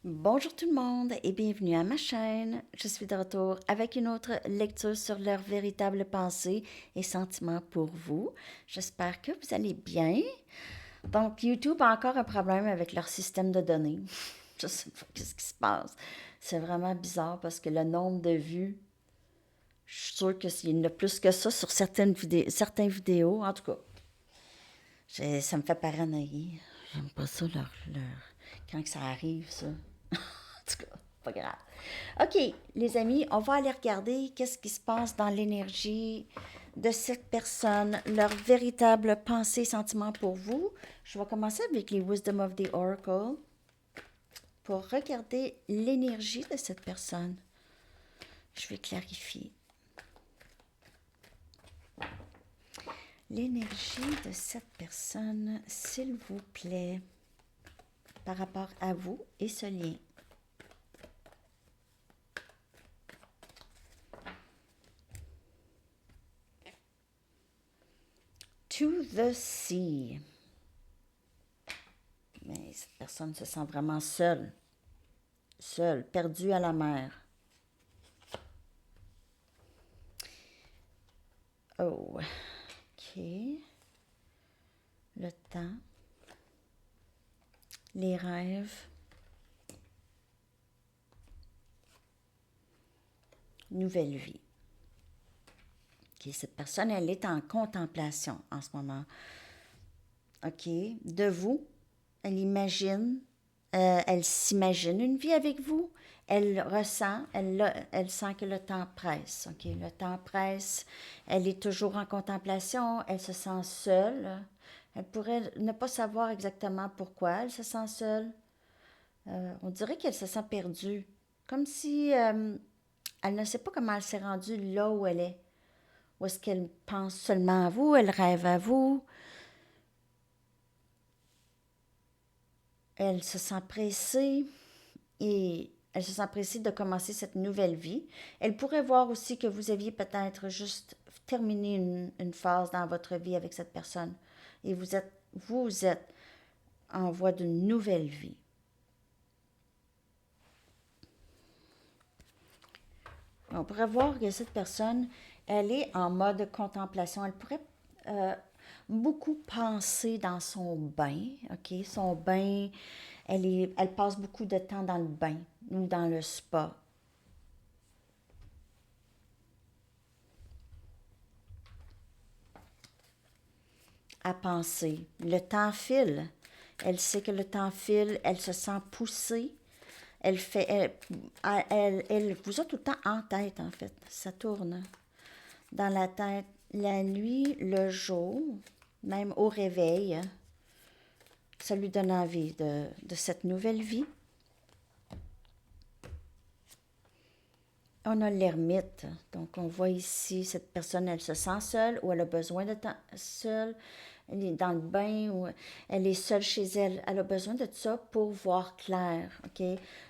Bonjour tout le monde et bienvenue à ma chaîne. Je suis de retour avec une autre lecture sur leurs véritables pensées et sentiments pour vous. J'espère que vous allez bien. Donc, YouTube a encore un problème avec leur système de données. Je sais pas ce qui se passe. C'est vraiment bizarre parce que le nombre de vues, je suis sûre qu'il y en a plus que ça sur certaines vidéos. En tout cas, ça me fait paranoïer. J'aime pas ça, quand que ça arrive, ça. En tout cas, pas grave. OK, les amis, on va aller regarder qu'est-ce qui se passe dans l'énergie de cette personne, leur véritable pensée, sentiment pour vous. Je vais commencer avec les Wisdom of the Oracle pour regarder l'énergie de cette personne. Je vais clarifier. L'énergie de cette personne, s'il vous plaît, par rapport à vous et ce lien. To the sea. Mais cette personne se sent vraiment seule, perdue à la mer. Oh, ok. Le temps, les rêves, nouvelle vie. Ok, cette personne, elle est en contemplation en ce moment. Ok, de vous, elle s'imagine une vie avec vous. Elle sent que le temps presse. Ok, le temps presse. Elle est toujours en contemplation. Elle se sent seule. Elle pourrait ne pas savoir exactement pourquoi elle se sent seule. On dirait qu'elle se sent perdue. Comme si elle ne sait pas comment elle s'est rendue là où elle est. Ou est-ce qu'elle pense seulement à vous, elle rêve à vous, elle se sent pressée et elle se sent pressée de commencer cette nouvelle vie. Elle pourrait voir aussi que vous aviez peut-être juste terminé une phase dans votre vie avec cette personne et vous êtes en voie d'une nouvelle vie. On pourrait voir que cette personne, elle est en mode contemplation. Elle pourrait euh, beaucoup penser dans son bain, ok? Son bain, elle passe beaucoup de temps dans le bain ou dans le spa. À penser. Le temps file. Elle sait que le temps file, elle se sent poussée. Elle vous a tout le temps en tête, en fait. Ça tourne dans la tête la nuit, le jour, même au réveil. Ça lui donne envie de cette nouvelle vie. On a l'ermite. Donc, on voit ici, cette personne, elle se sent seule ou elle a besoin de temps seule. Elle est dans le bain ou elle est seule chez elle. Elle a besoin de ça pour voir clair, OK?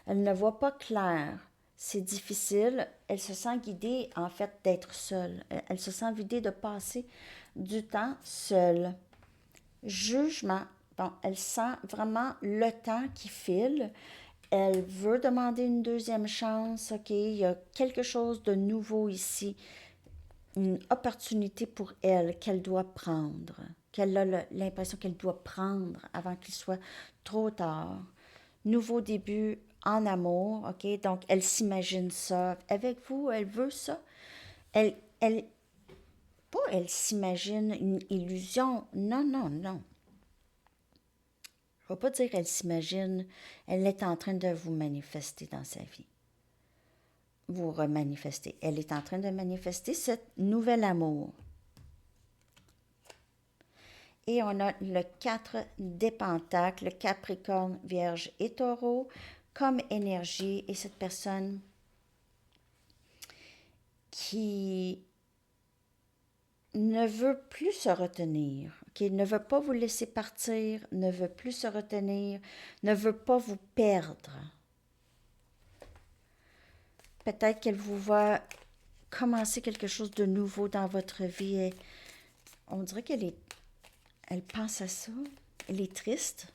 Elle ne voit pas clair. C'est difficile. Elle se sent guidée, en fait, d'être seule. Elle se sent vidée de passer du temps seule. Jugement. Bon, elle sent vraiment le temps qui file. Elle veut demander une deuxième chance. OK, il y a quelque chose de nouveau ici. Une opportunité pour elle qu'elle doit prendre. Qu'elle a l'impression qu'elle doit prendre avant qu'il soit trop tard. Nouveau début en amour. OK, donc elle s'imagine ça. Avec vous, elle veut ça. Elle, pas elle s'imagine une illusion. Non, non, non. Je ne vais pas dire qu'elle s'imagine, elle est en train de vous manifester dans sa vie. Vous remanifester. Elle est en train de manifester ce nouvel amour. Et on a le 4 des pentacles, Capricorne, Vierge et Taureau comme énergie. Et cette personne qui ne veut plus se retenir, qui ne veut pas vous laisser partir, ne veut plus se retenir, ne veut pas vous perdre. Peut-être qu'elle vous voit commencer quelque chose de nouveau dans votre vie. Et on dirait elle pense à ça. Elle est triste.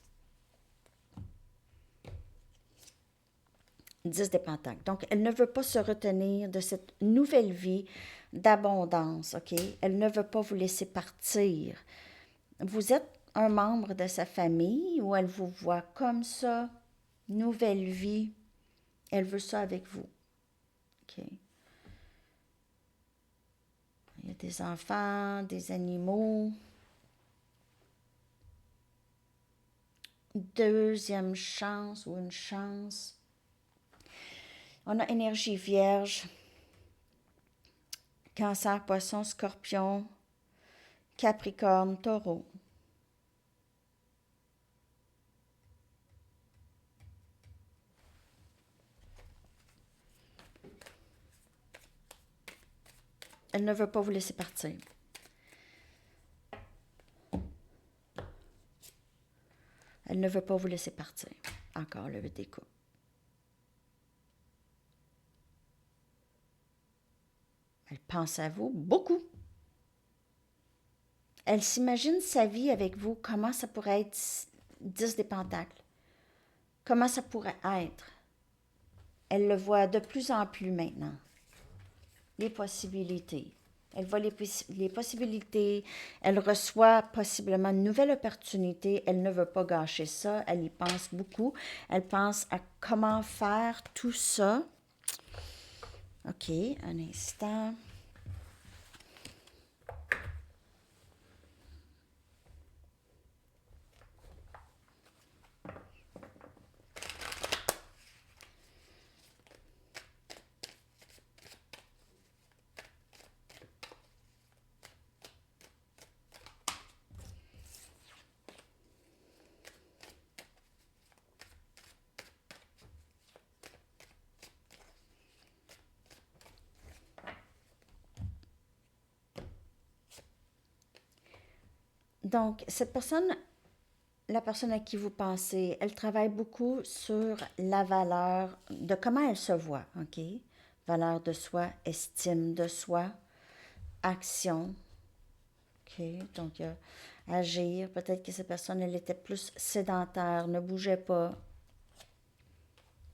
10 des pentacles. Donc, elle ne veut pas se retenir de cette nouvelle vie d'abondance, OK? Elle ne veut pas vous laisser partir. Vous êtes un membre de sa famille ou elle vous voit comme ça, nouvelle vie. Elle veut ça avec vous, OK? Il y a des enfants, des animaux. Deuxième chance ou une chance. On a énergie vierge, cancer, poisson, scorpion, capricorne, taureau. Elle ne veut pas vous laisser partir. Elle ne veut pas vous laisser partir. Encore le 8 des coups. Elle pense à vous beaucoup. Elle s'imagine sa vie avec vous, comment ça pourrait être 10 des pentacles. Comment ça pourrait être. Elle le voit de plus en plus maintenant. Les possibilités. Elle voit les possibilités. Elle reçoit possiblement une nouvelle opportunité. Elle ne veut pas gâcher ça. Elle y pense beaucoup. Elle pense à comment faire tout ça. OK, un instant. Donc, cette personne, la personne à qui vous pensez, elle travaille beaucoup sur la valeur de comment elle se voit, OK? Valeur de soi, estime de soi, action, OK? Donc, agir. Peut-être que cette personne, elle était plus sédentaire, ne bougeait pas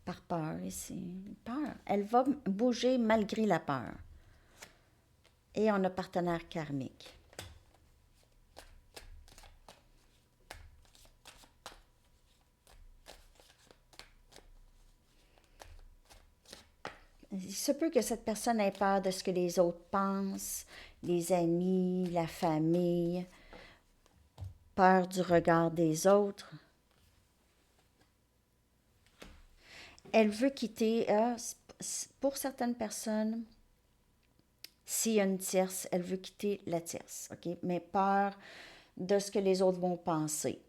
par peur ici. Peur. Elle va bouger malgré la peur. Et on a partenaire karmique. Il se peut que cette personne ait peur de ce que les autres pensent, les amis, la famille, peur du regard des autres. Elle veut quitter, pour certaines personnes, s'il y a une tierce, elle veut quitter la tierce, OK? Mais peur de ce que les autres vont penser.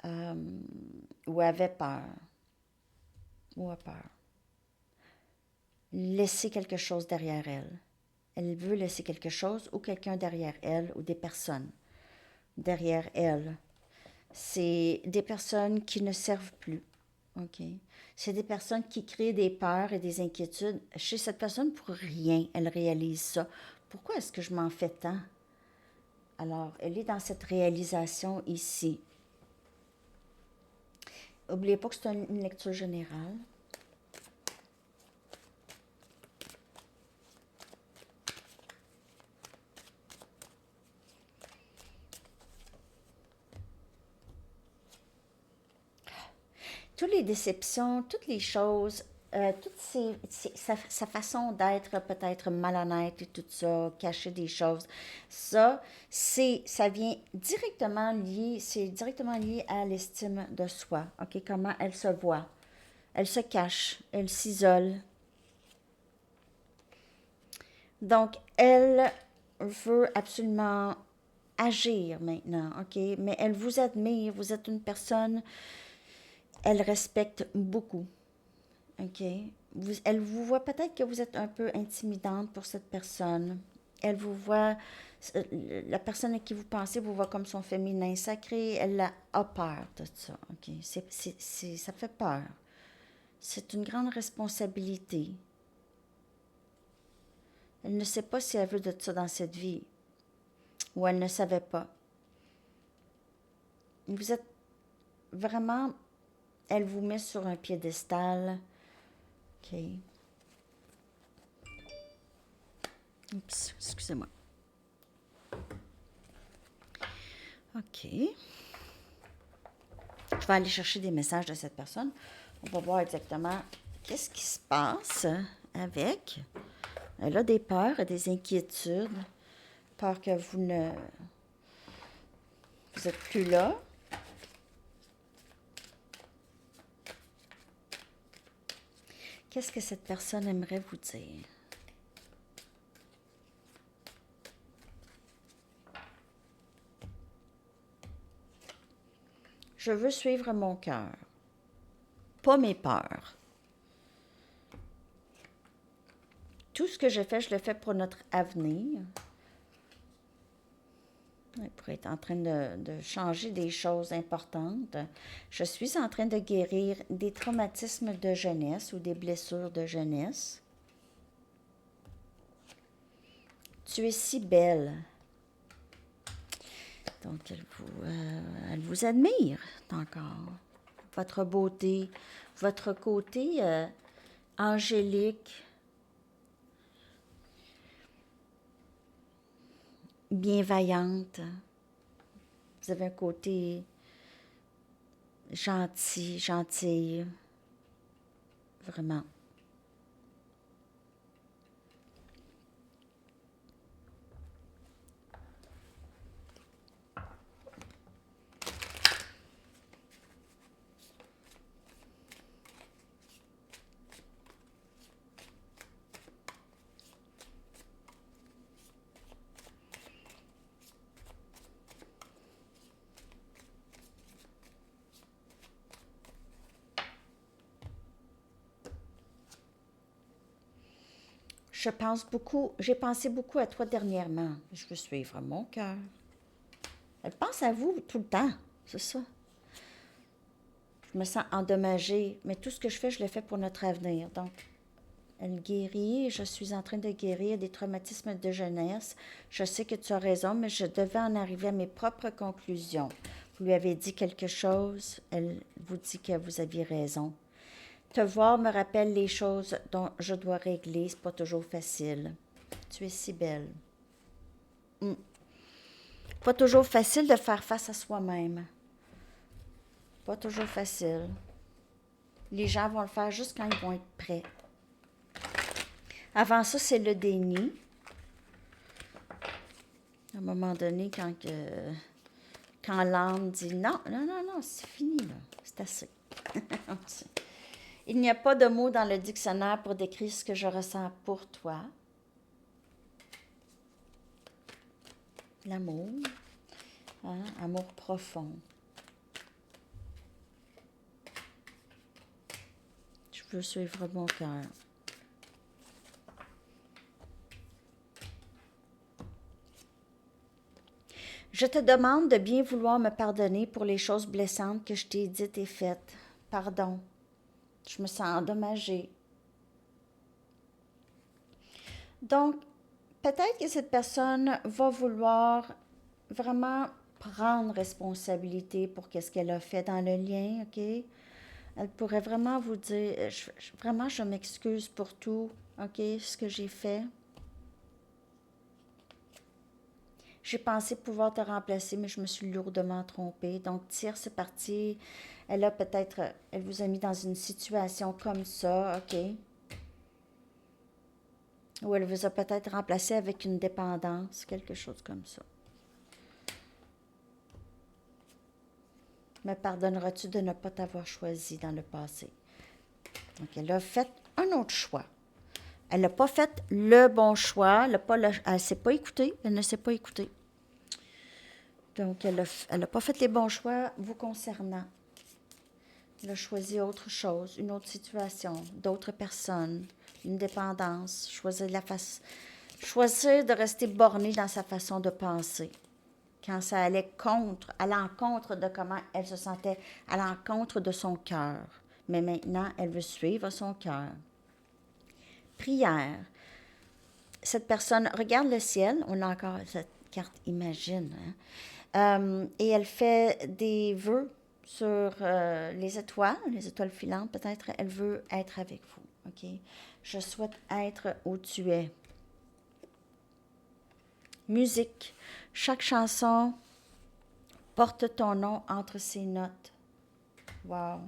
Ou avait peur. Ou a peur. Laisser quelque chose derrière elle. Elle veut laisser quelque chose ou quelqu'un derrière elle ou des personnes derrière elle. C'est des personnes qui ne servent plus. OK? C'est des personnes qui créent des peurs et des inquiétudes. Chez cette personne, pour rien, elle réalise ça. Pourquoi est-ce que je m'en fais tant? Alors, elle est dans cette réalisation ici. N'oubliez pas que c'est une lecture générale. Toutes les déceptions, toutes les choses, sa façon d'être peut-être malhonnête et tout ça, cacher des choses, ça vient directement lié, c'est directement lié à l'estime de soi, ok, comment elle se voit, elle se cache, elle s'isole. Donc, elle veut absolument agir maintenant, ok, mais elle vous admire, vous êtes une personne, elle respecte beaucoup. OK. Elle vous voit peut-être que vous êtes un peu intimidante pour cette personne. Elle vous voit, la personne à qui vous pensez vous voit comme son féminin sacré. Elle a peur de ça. OK. Ça fait peur. C'est une grande responsabilité. Elle ne sait pas si elle veut de ça dans cette vie. Ou elle ne savait pas. Vous êtes vraiment elle vous met sur un piédestal. OK. Oups, excusez-moi. OK. Je vais aller chercher des messages de cette personne. On va voir exactement qu'est-ce qui se passe avec. Elle a des peurs, des inquiétudes. Peur que vous êtes plus là. Qu'est-ce que cette personne aimerait vous dire? Je veux suivre mon cœur, pas mes peurs. Tout ce que je fais, je le fais pour notre avenir. Elle pourrait être en train de changer des choses importantes. Je suis en train de guérir des traumatismes de jeunesse ou des blessures de jeunesse. Tu es si belle. Donc, elle vous admire encore. Votre beauté, votre côté angélique, bienveillante. Vous avez un côté gentil, gentille. Vraiment. J'ai pensé beaucoup à toi dernièrement. Je veux suivre mon cœur. Elle pense à vous tout le temps, c'est ça. Je me sens endommagée, mais tout ce que je fais, je le fais pour notre avenir. Donc, elle guérit, je suis en train de guérir des traumatismes de jeunesse. Je sais que tu as raison, mais je devais en arriver à mes propres conclusions. Vous lui avez dit quelque chose, elle vous dit que vous aviez raison. Te voir me rappelle les choses dont je dois régler, c'est pas toujours facile. Tu es si belle. Pas toujours facile de faire face à soi-même. Pas toujours facile. Les gens vont le faire juste quand ils vont être prêts. Avant ça, c'est le déni. À un moment donné, quand l'âme dit non, non, non, non, c'est fini, là. C'est assez. Il n'y a pas de mots dans le dictionnaire pour décrire ce que je ressens pour toi. L'amour, hein? Amour profond. Je veux suivre mon cœur. Je te demande de bien vouloir me pardonner pour les choses blessantes que je t'ai dites et faites. Pardon. Je me sens endommagée. Donc, peut-être que cette personne va vouloir vraiment prendre responsabilité pour qu'est-ce qu'elle a fait dans le lien, OK? Elle pourrait vraiment vous dire, vraiment, je m'excuse pour tout, OK, ce que j'ai fait. J'ai pensé pouvoir te remplacer, mais je me suis lourdement trompée. Donc, tierce partie, elle vous a mis dans une situation comme ça, OK? Ou elle vous a peut-être remplacé avec une dépendance, quelque chose comme ça. Me pardonneras-tu de ne pas t'avoir choisi dans le passé? Donc, elle a fait un autre choix. Elle n'a pas fait le bon choix, elle ne s'est pas écoutée, elle ne s'est pas écoutée. Donc, elle n'a pas fait les bons choix vous concernant. Elle a choisi autre chose, une autre situation, d'autres personnes, une dépendance, choisir de rester bornée dans sa façon de penser. Quand ça allait à l'encontre de comment elle se sentait, à l'encontre de son cœur. Mais maintenant, elle veut suivre son cœur. Prière. Cette personne regarde le ciel, on a encore cette carte Imagine, hein? Et elle fait des vœux sur les étoiles filantes. Peut-être elle veut être avec vous. OK? Je souhaite être où tu es. Musique. Chaque chanson porte ton nom entre ses notes. Wow.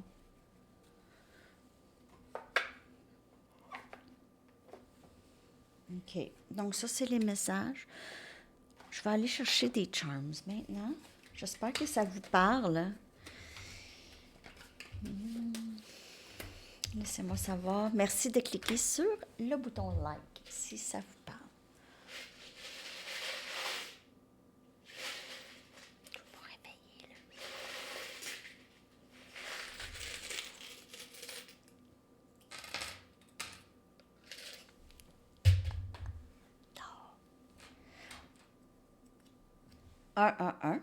OK. Donc, ça, c'est les messages. Je vais aller chercher des charms maintenant. J'espère que ça vous parle. Laissez-moi savoir. Merci de cliquer sur le bouton like si ça vous parle. Je vais vous réveiller, là. Non. 1, 1, 1.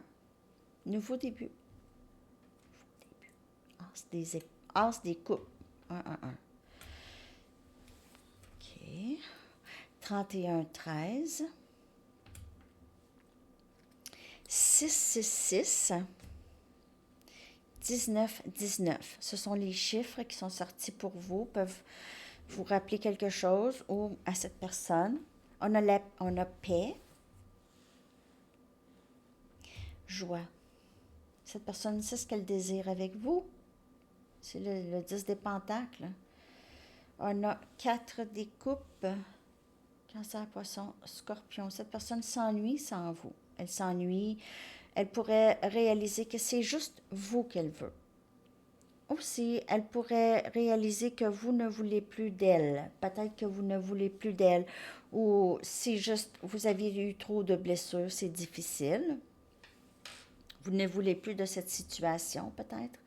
Nouveau début. As des coupes. 1, 1, 1. OK. 31, 13. 6, 6, 6. 19, 19. Ce sont les chiffres qui sont sortis pour vous, peuvent vous rappeler quelque chose ou à cette personne. On a paix, joie. Cette personne sait ce qu'elle désire avec vous. C'est le 10 des pentacles. On a 4 des coupes. Cancer, poisson, scorpion. Cette personne s'ennuie sans vous. Elle s'ennuie. Elle pourrait réaliser que c'est juste vous qu'elle veut. Aussi, elle pourrait réaliser que vous ne voulez plus d'elle. Peut-être que vous ne voulez plus d'elle. Ou si juste vous aviez eu trop de blessures, c'est difficile. Vous ne voulez plus de cette situation, peut-être.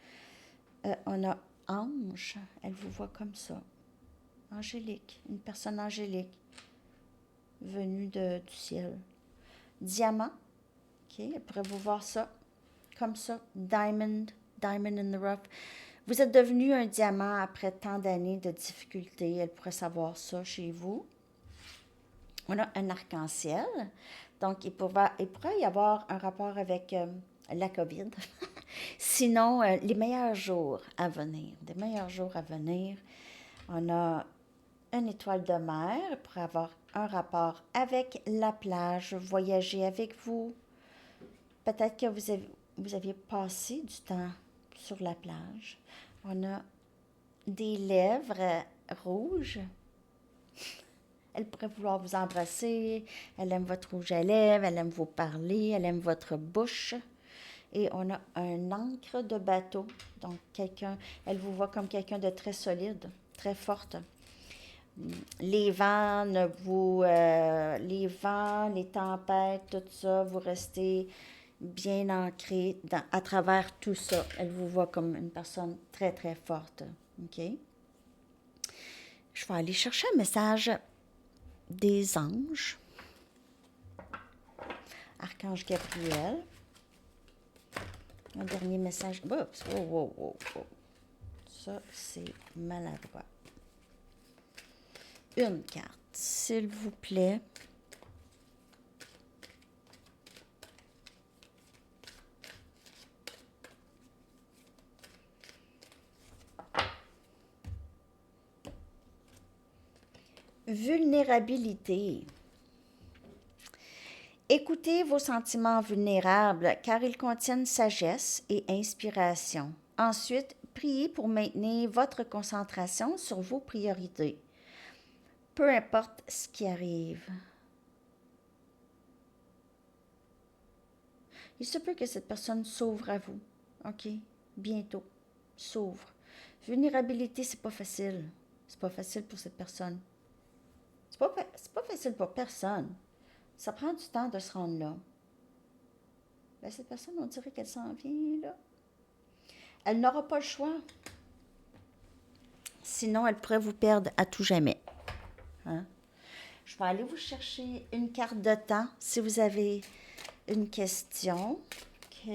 On a ange. Elle vous voit comme ça. Angélique. Une personne angélique. Venue du ciel. Diamant. OK. Elle pourrait vous voir ça. Comme ça. Diamond. Diamond in the rough. Vous êtes devenu un diamant après tant d'années de difficultés. Elle pourrait savoir ça chez vous. On a un arc-en-ciel. Donc, il pourrait y avoir un rapport avec la COVID. Sinon, les meilleurs jours à venir. Des meilleurs jours à venir. On a une étoile de mer pour avoir un rapport avec la plage, voyager avec vous. Peut-être que vous aviez passé du temps sur la plage. On a des lèvres rouges. Elle pourrait vouloir vous embrasser. Elle aime votre rouge à lèvres. Elle aime vous parler. Elle aime votre bouche. Et on a un ancre de bateau. Donc, elle vous voit comme quelqu'un de très solide, très forte. Les vents, les tempêtes, tout ça, vous restez bien ancré à travers tout ça. Elle vous voit comme une personne très, très forte. OK? Je vais aller chercher un message des anges. Archange Gabriel. Un dernier message. Oups, wow. Ça, c'est maladroit. Une carte, s'il vous plaît. Vulnérabilité. Écoutez vos sentiments vulnérables car ils contiennent sagesse et inspiration. Ensuite, priez pour maintenir votre concentration sur vos priorités. Peu importe ce qui arrive. Il se peut que cette personne s'ouvre à vous. OK? Bientôt. S'ouvre. Vulnérabilité, c'est pas facile. C'est pas facile pour cette personne. C'est pas facile pour personne. Ça prend du temps de se rendre là. Ben, cette personne, on dirait qu'elle s'en vient, là. Elle n'aura pas le choix. Sinon, elle pourrait vous perdre à tout jamais. Hein? Je vais aller vous chercher une carte de temps si vous avez une question. OK.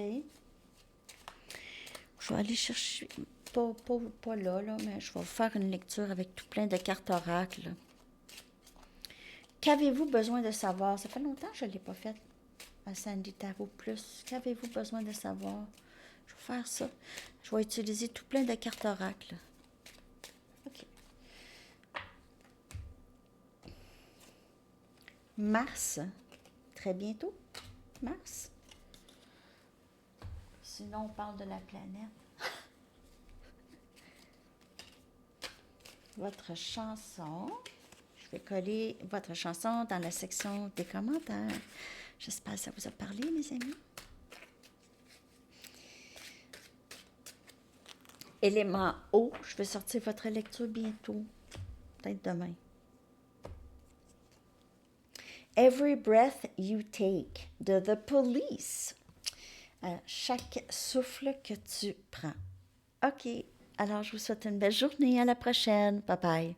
Je vais aller chercher, pas là, mais je vais vous faire une lecture avec tout plein de cartes oracles. Qu'avez-vous besoin de savoir? Ça fait longtemps que je ne l'ai pas fait à Sandy Tarot Plus. Qu'avez-vous besoin de savoir? Je vais faire ça. Je vais utiliser tout plein de cartes oracles. OK. Mars, très bientôt. Mars. Sinon, on parle de la planète. Votre chanson. Je vais coller votre chanson dans la section des commentaires. J'espère que ça vous a parlé, mes amis. Élément eau, je vais sortir votre lecture bientôt. Peut-être demain. Every breath you take, de The Police. Chaque souffle que tu prends. OK. Alors, je vous souhaite une belle journée. À la prochaine. Bye bye.